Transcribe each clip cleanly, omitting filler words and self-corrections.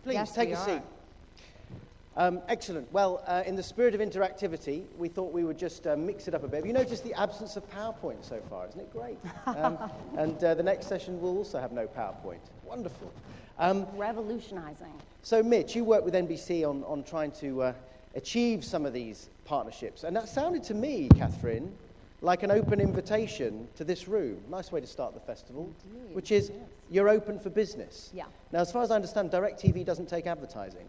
Please, Yes, take we a are. seat. Excellent. Well, in the spirit of interactivity, we thought we would just mix it up a bit. Have you noticed the absence of PowerPoint so far? Isn't it great? And the next session will also have no PowerPoint. Wonderful. Revolutionizing. So, Mitch, you work with NBC on trying to achieve some of these partnerships. And that sounded to me, Katherine, like an open invitation to this room. Nice way to start the festival. Indeed, which is, yes. You're open for business. Yeah. Now, as far as I understand, DirecTV doesn't take advertising.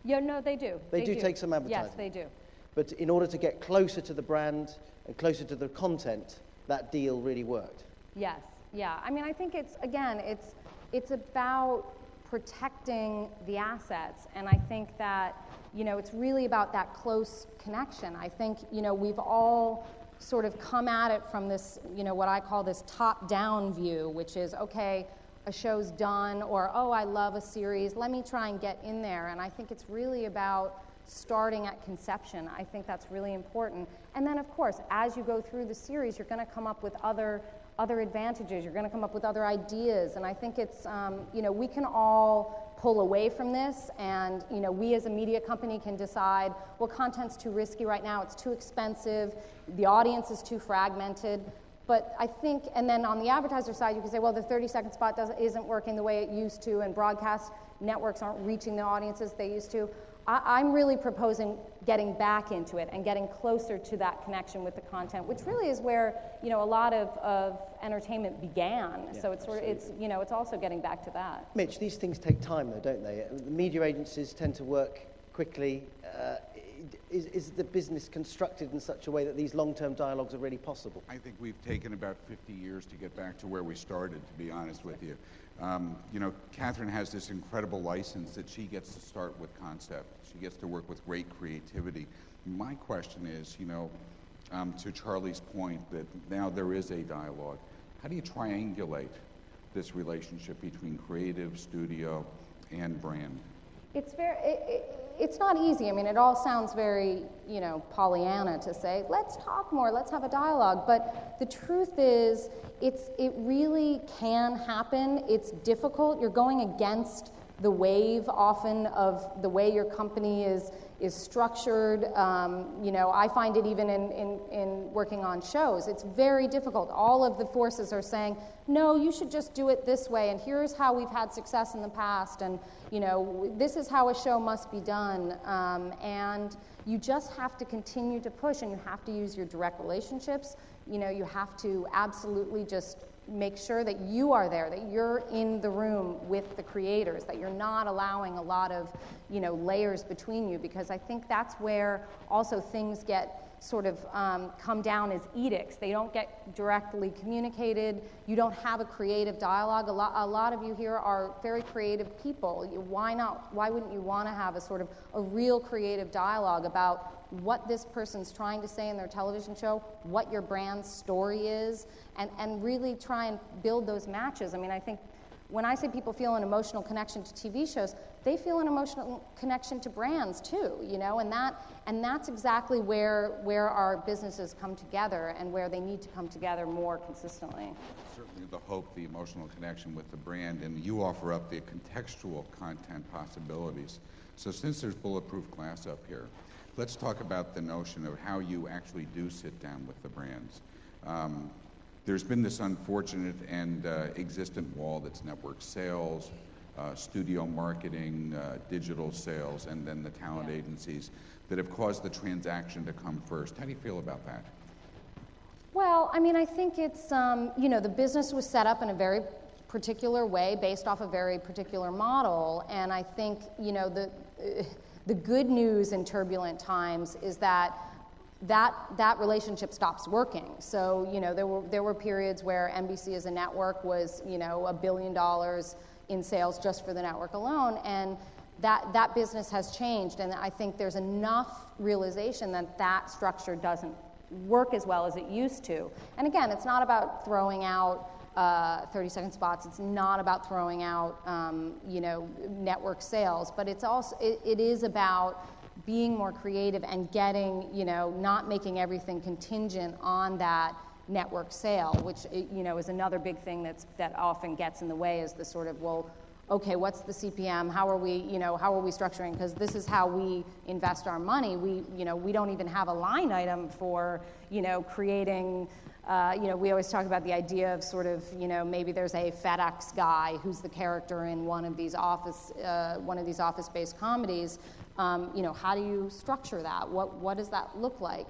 Yeah, no, they do. They do take some advertising. Yes, they do. But in order to get closer to the brand and closer to the content, that deal really worked. Yes, yeah. I mean, I think it's about protecting the assets, and I think that, it's really about that close connection. I think, we've all sort of come at it from this, what I call this top-down view, which is, okay, a show's done, or, oh, I love a series, let me try and get in there. And I think it's really about starting at conception. I think that's really important. And then, of course, as you go through the series, you're going to come up with other advantages. You're going to come up with other ideas. And I think it's, we can all pull away from this, and, we as a media company can decide, well, content's too risky right now, it's too expensive, the audience is too fragmented. But I think, and then on the advertiser side, you can say, well, the 30-second spot isn't working the way it used to, and broadcast networks aren't reaching the audiences they used to. I'm really proposing getting back into it and getting closer to that connection with the content, which really is where, a lot of entertainment began. Yeah, so it's sort of, it's also getting back to that. Mitch, these things take time, though, don't they? The media agencies tend to work quickly. Is the business constructed in such a way that these long-term dialogues are really possible? I think we've taken about 50 years to get back to where we started, to be honest with you. Katherine has this incredible license that she gets to start with concept. She gets to work with great creativity. My question is, to Charlie's point, that now there is a dialogue. How do you triangulate this relationship between creative, studio, and brand? It's not easy. I mean, it all sounds very, Pollyanna to say, let's talk more, let's have a dialogue. But the truth is, it really can happen. It's difficult. You're going against the wave often of the way your company is structured. I find it even in working on shows. It's very difficult. All of the forces are saying, no, you should just do it this way, and here's how we've had success in the past, and this is how a show must be done. And you just have to continue to push, and you have to use your direct relationships. You have to absolutely just make sure that you are there, that you're in the room with the creators, that you're not allowing a lot of, layers between you, because I think that's where also things get sort of come down as edicts. They don't get directly communicated. You don't have a creative dialogue. A lot of you here are very creative people. Why wouldn't you want to have a sort of a real creative dialogue about what this person's trying to say in their television show, what your brand's story is, and really try and build those matches. I mean, I think when I say people feel an emotional connection to TV shows, they feel an emotional connection to brands too, and that's exactly where our businesses come together and where they need to come together more consistently. Certainly the hope, the emotional connection with the brand, and you offer up the contextual content possibilities. So since there's bulletproof glass up here, let's talk about the notion of how you actually do sit down with the brands. There's been this unfortunate and existent wall that's network sales, studio marketing, digital sales, and then the talent agencies that have caused the transaction to come first. How do you feel about that? Well, I mean, I think it's, the business was set up in a very particular way based off a very particular model, and I think, the good news in turbulent times is that relationship stops working. So, there were periods where NBC as a network was, $1 billion in sales just for the network alone, and that business has changed, and I think there's enough realization that structure doesn't work as well as it used to. And again, it's not about throwing out 30-second spots. It's not about throwing out, network sales, but it is about being more creative and getting, not making everything contingent on that network sale, which, is another big thing that often gets in the way, is the sort of, well, okay, what's the CPM? How are we structuring? Because this is how we invest our money. We don't even have a line item for, creating. We always talk about the idea of sort of, maybe there's a FedEx guy who's the character in one of these office-based comedies. How do you structure that? What does that look like?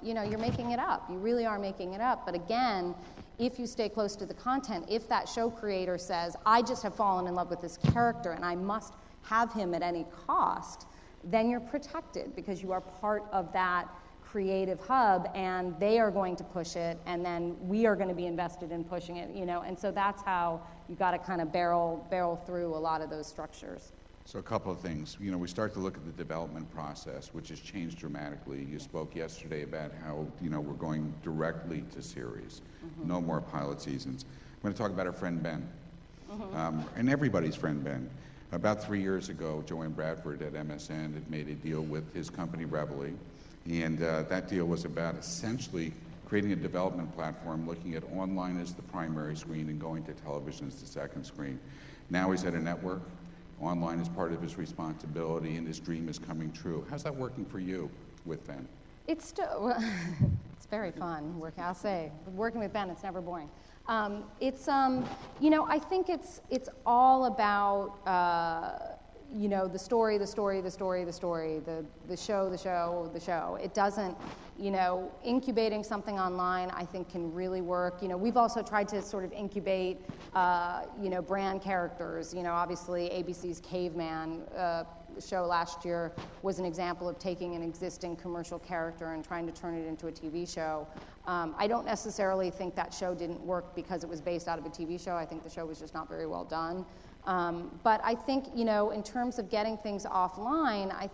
You're making it up. You really are making it up. But again, if you stay close to the content, if that show creator says, I just have fallen in love with this character and I must have him at any cost, then you're protected because you are part of that creative hub and they are going to push it and then we are going to be invested in pushing it, and so that's how you got to kind of barrel through a lot of those structures. So a couple of things. We start to look at the development process, which has changed dramatically. You spoke yesterday about how, we're going directly to series. Mm-hmm. No more pilot seasons. I'm going to talk about our friend Ben. Mm-hmm. And everybody's friend Ben. About 3 years ago, Joanne Bradford at MSN had made a deal with his company, Reveille. And that deal was about essentially creating a development platform, looking at online as the primary screen and going to television as the second screen. Now he's at a network. Online is part of his responsibility, and his dream is coming true. How's that working for you with Ben? It's still, it's very fun. I'll say, working with Ben, it's never boring. I think it's all about, the story, the show. It doesn't, incubating something online, I think can really work. We've also tried to sort of incubate, brand characters. Obviously ABC's Caveman show last year was an example of taking an existing commercial character and trying to turn it into a TV show. I don't necessarily think that show didn't work because it was based out of a TV show. I think the show was just not very well done. But I think, in terms of getting things offline, I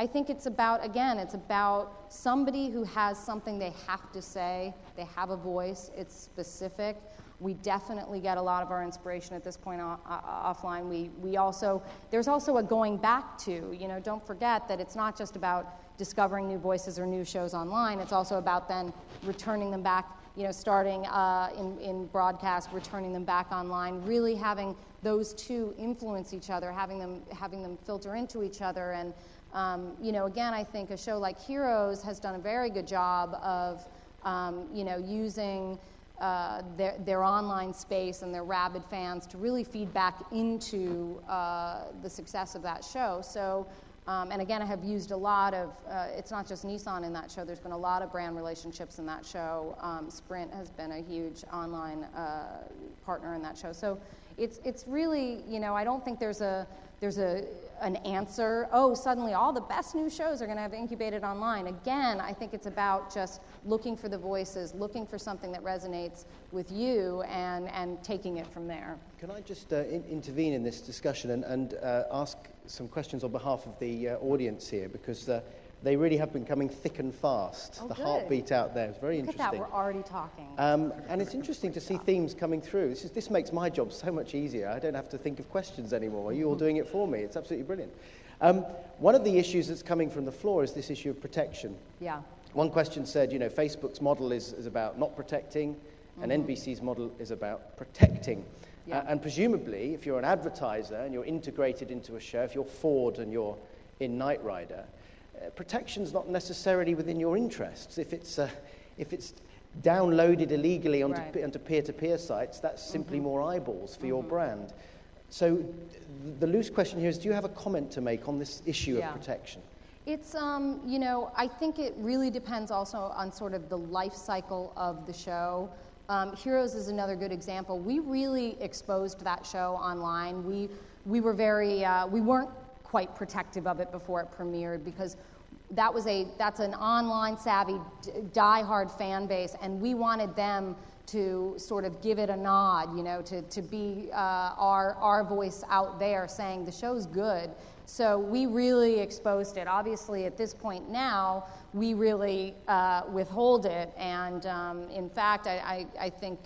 think it's about, again, it's about somebody who has something they have to say, they have a voice, it's specific. We definitely get a lot of our inspiration at this point offline. There's also a going back to, don't forget that it's not just about discovering new voices or new shows online, it's also about then returning them back, starting in broadcast, returning them back online, really having those two influence each other, having them filter into each other. And again, I think a show like Heroes has done a very good job of using their online space and their rabid fans to really feed back into the success of that show. So, and again, I have used a lot of, it's not just Nissan in that show, there's been a lot of brand relationships in that show. Sprint has been a huge online partner in that show. So it's really, I don't think there's an answer, suddenly all the best new shows are going to have incubated online. Again, I think it's about just looking for the voices, looking for something that resonates with you and taking it from there. Can I just intervene in this discussion and ask some questions on behalf of the audience here, because they really have been coming thick and fast. The heartbeat out there is very interesting. Look at that, we're already talking. And it's interesting to see themes coming through. This makes my job so much easier. I don't have to think of questions anymore. You're all doing it for me. It's absolutely brilliant. One of the issues that's coming from the floor is this issue of protection. Yeah. One question said, Facebook's model is about not protecting, and NBC's model is about protecting. Yeah. And presumably, if you're an advertiser and you're integrated into a show, if you're Ford and you're in Knight Rider, protection's not necessarily within your interests. If it's downloaded illegally onto peer-to-peer sites, that's simply more eyeballs for your brand. So the loose question here is, do you have a comment to make on this issue of protection? It's, I think it really depends also on sort of the life cycle of the show. Heroes is another good example. We really exposed that show online. We were very, we weren't quite protective of it before it premiered because that's an online savvy, die-hard fan base, and we wanted them to sort of give it a nod, to be our voice out there saying the show's good. So we really exposed it. Obviously, at this point now, we really withhold it. And in fact, I think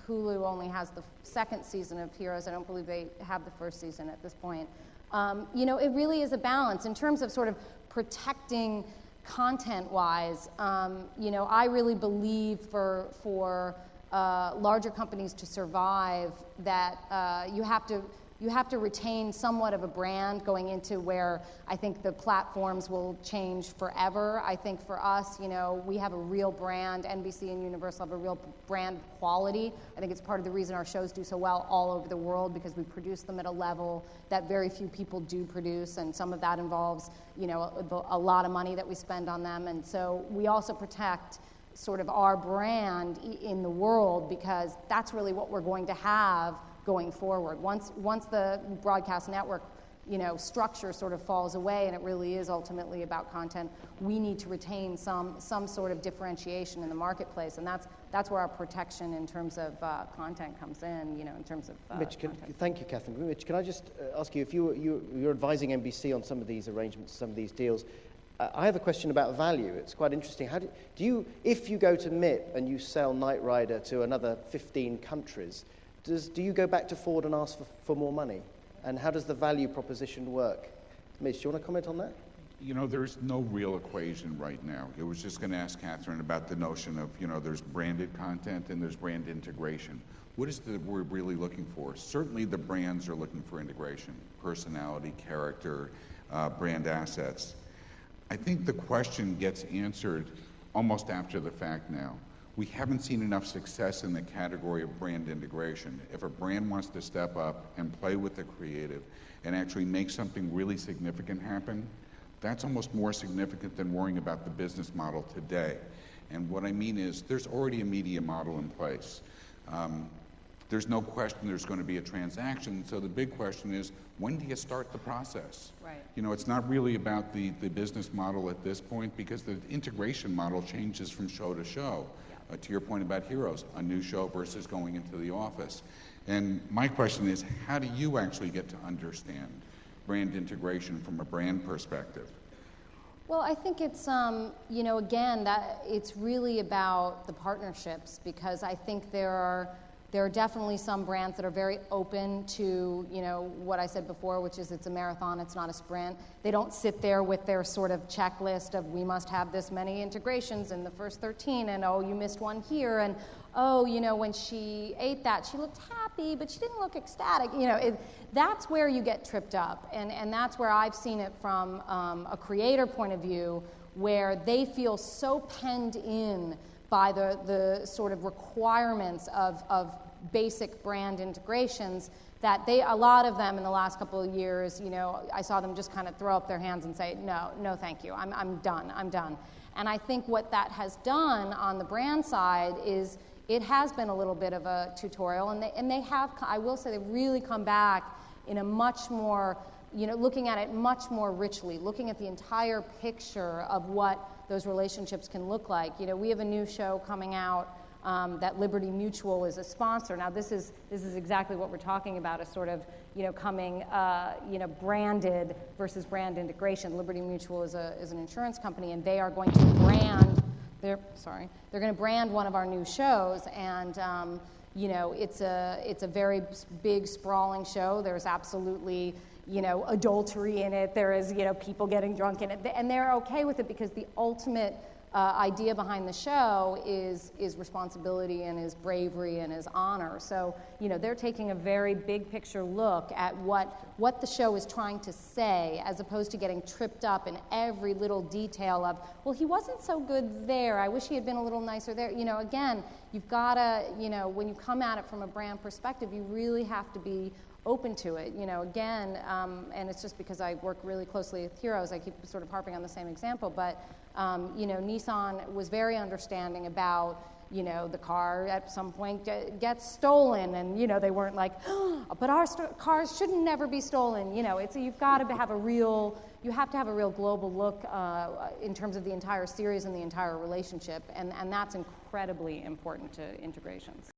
Hulu only has the second season of Heroes. I don't believe they have the first season at this point. It really is a balance in terms of sort of protecting content-wise. I really believe for larger companies to survive that you have to you have to retain somewhat of a brand going into where I think the platforms will change forever. I think for us, you know, we have a real brand. NBC and Universal have a real brand quality. I think it's part of the reason our shows do so well all over the world, because we produce them at a level that very few people do produce, and some of that involves, you know, a lot of money that we spend on them. And so we also protect sort of our brand in the world, because that's really what we're going to have going forward. Once the broadcast network, you know, structure sort of falls away and it really is ultimately about content, we need to retain some sort of differentiation in the marketplace, and that's where our protection in terms of content comes in, you know, in terms of Mitch, thank you, Katherine. Mitch, can I just ask you, if you're advising NBC on some of these arrangements, some of these deals, I have a question about value. It's quite interesting. How do you, if you go to MIP and you sell Knight Rider to another 15 countries, do you go back to Ford and ask for more money? And how does the value proposition work? Mitch, do you want to comment on that? You know, there's no real equation right now. I was just going to ask Katherine about the notion of, you know, there's branded content and there's brand integration. What is it we're really looking for? Certainly the brands are looking for integration, personality, character, brand assets. I think the question gets answered almost after the fact now. We haven't seen enough success in the category of brand integration. If a brand wants to step up and play with the creative and actually make something really significant happen, that's almost more significant than worrying about the business model today. And what I mean is, there's already a media model in place. There's no question there's going to be a transaction, so the big question is, when do you start the process? Right. You know, it's not really about the business model at this point, because the integration model changes from show to show. To your point about Heroes, a new show versus going into the office. And my question is, how do you actually get to understand brand integration from a brand perspective? Well, I think it's, you know, again, that it's really about the partnerships, because I think there are definitely some brands that are very open to, you know, what I said before, which is it's a marathon, it's not a sprint. They don't sit there with their sort of checklist of, we must have this many integrations in the first 13, and oh, you missed one here, and oh, you know, when she ate that, she looked happy, but she didn't look ecstatic. You know, that's where you get tripped up, and that's where I've seen it from a creator point of view, where they feel so penned in by the sort of requirements of basic brand integrations that a lot of them in the last couple of years, you know, I saw them just kind of throw up their hands and say, no, thank you, I'm done. And I think what that has done on the brand side is it has been a little bit of a tutorial, and they have, I will say, they've really come back in a much more, you know, looking at it much more richly, looking at the entire picture of what those relationships can look like. You know, we have a new show coming out that Liberty Mutual is a sponsor. Now, this is exactly what we're talking about, a sort of, you know, coming, you know, branded versus brand integration. Liberty Mutual is an insurance company, and they are going to brand. They're going to brand one of our new shows, and you know, it's a very big, sprawling show. There's absolutely, you know, adultery in it. There is, you know, people getting drunk in it, and they're okay with it, because the ultimate idea behind the show is responsibility and is bravery and is honor. So, you know, they're taking a very big picture look at what the show is trying to say, as opposed to getting tripped up in every little detail of, well, he wasn't so good there, I wish he had been a little nicer there. You know, again, you've got to, you know, when you come at it from a brand perspective, you really have to be open to it. You know, again, and it's just because I work really closely with Heroes, I keep sort of harping on the same example, but you know, Nissan was very understanding about, you know, the car at some point gets stolen, and, you know, they weren't like, oh, but our cars shouldn't never be stolen. You know, you've got to have a real global look in terms of the entire series and the entire relationship, and that's incredibly important to integrations.